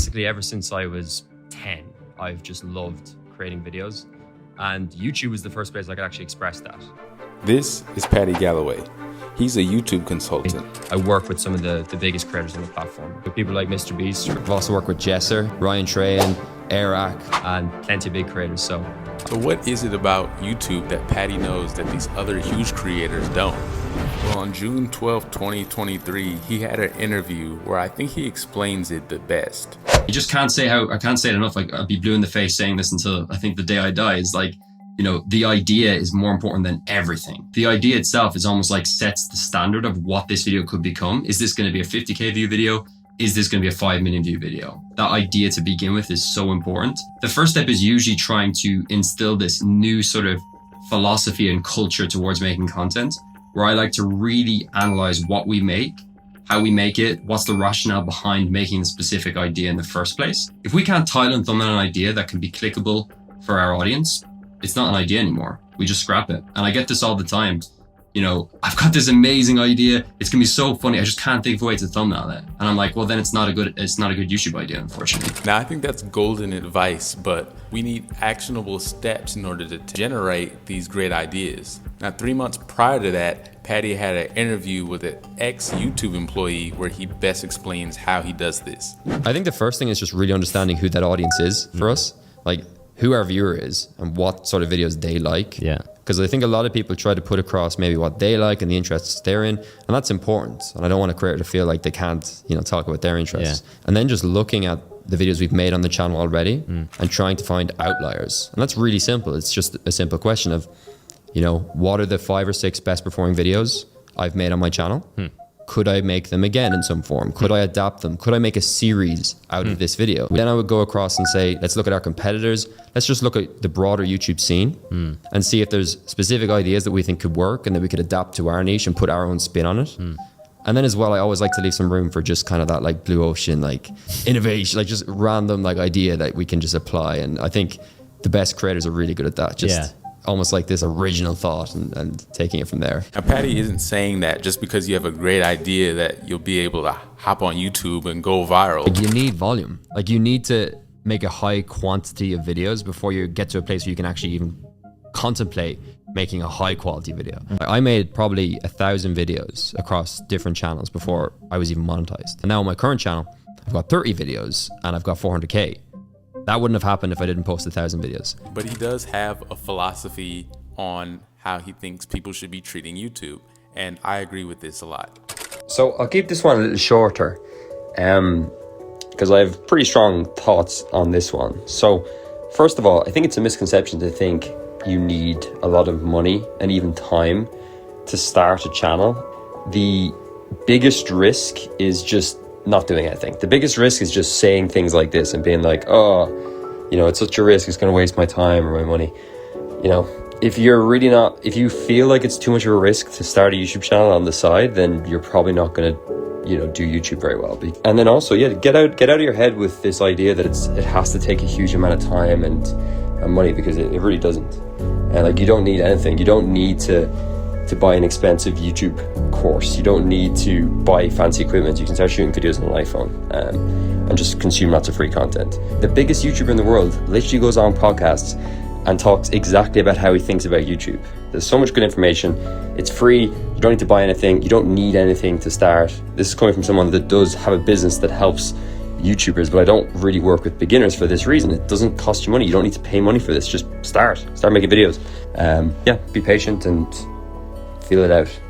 basically ever since I was 10, I've just loved creating videos, and YouTube was the first place I could actually express that. This is Paddy Galloway. He's a YouTube consultant. I work with some of the biggest creators on the platform, with people like Mr. Beast. I've also worked with Jesser, Ryan Trahan, Eric, and plenty of big creators. So what is it about YouTube that Paddy knows that these other huge creators don't? Well, on June 12, 2023, he had an interview where I think he explains it the best. You just can't say I can't say it enough. Like, I'll be blue in the face saying this until I think the day I die. Is like, you know, the idea is more important than everything. The idea itself is almost like sets the standard of what this video could become. Is this going to be a 50K view video? Is this going to be a 5 million view video? That idea to begin with is so important. The first step is usually trying to instill this new sort of philosophy and culture towards making content, where I like to really analyze what we make, how we make it, what's the rationale behind making a specific idea in the first place. If we can't title and thumbnail an idea that can be clickable for our audience, it's not an idea anymore. We just scrap it. And I get this all the time. You know, I've got this amazing idea. It's gonna be so funny. I just can't think of a way to thumbnail it. And I'm like, well, then it's not a good YouTube idea, unfortunately. Now, I think that's golden advice, but we need actionable steps in order to generate these great ideas. Now, 3 months prior to that, Paddy had an interview with an ex-YouTube employee where he best explains how he does this. I think the first thing is just really understanding who that audience is for us. Like, who our viewer is and what sort of videos they like. Yeah. Because I think a lot of people try to put across maybe what they like and the interests they're in, and that's important. And I don't want a creator to feel like they can't, you know, talk about their interests. Yeah. And then just looking at the videos we've made on the channel already and trying to find outliers. And that's really simple. It's just a simple question of, you know, what are the 5 or 6 best performing videos I've made on my channel? Could I make them again in some form? Could I adapt them? Could I make a series out of this video? Then I would go across and say, let's look at our competitors. Let's just look at the broader YouTube scene and see if there's specific ideas that we think could work and that we could adapt to our niche and put our own spin on it. And then as well, I always like to leave some room for just kind of that like blue ocean, like innovation, like just random like idea that we can just apply. And I think the best creators are really good at that. Just almost like this original thought and taking it from there. Now, Paddy isn't saying that just because you have a great idea that you'll be able to hop on YouTube and go viral. Like, you need volume. Like, you need to make a high quantity of videos before you get to a place where you can actually even contemplate making a high quality video. I made probably 1,000 videos across different channels before I was even monetized. And now on my current channel, I've got 30 videos and I've got 400K. That wouldn't have happened if I didn't post 1,000 videos. But he does have a philosophy on how he thinks people should be treating YouTube. And I agree with this a lot. So I'll keep this one a little shorter because I have pretty strong thoughts on this one. So first of all, I think it's a misconception to think you need a lot of money and even time to start a channel. The biggest risk is just not doing anything. The biggest risk is just saying things like this and being like, oh, you know, it's such a risk, it's going to waste my time or my money. You know, if you feel like it's too much of a risk to start a YouTube channel on the side, then you're probably not going to, you know, do YouTube very well. And then also, get out of your head with this idea that it has to take a huge amount of time and money, because it really doesn't. And like, you don't need anything. You don't need to buy an expensive YouTube course. You don't need to buy fancy equipment. You can start shooting videos on an iPhone and just consume lots of free content. The biggest YouTuber in the world literally goes on podcasts and talks exactly about how he thinks about YouTube. There's so much good information. It's free. You don't need to buy anything. You don't need anything to start. This is coming from someone that does have a business that helps YouTubers, but I don't really work with beginners for this reason. It doesn't cost you money. You don't need to pay money for this. Just start making videos. Be patient and feel it out.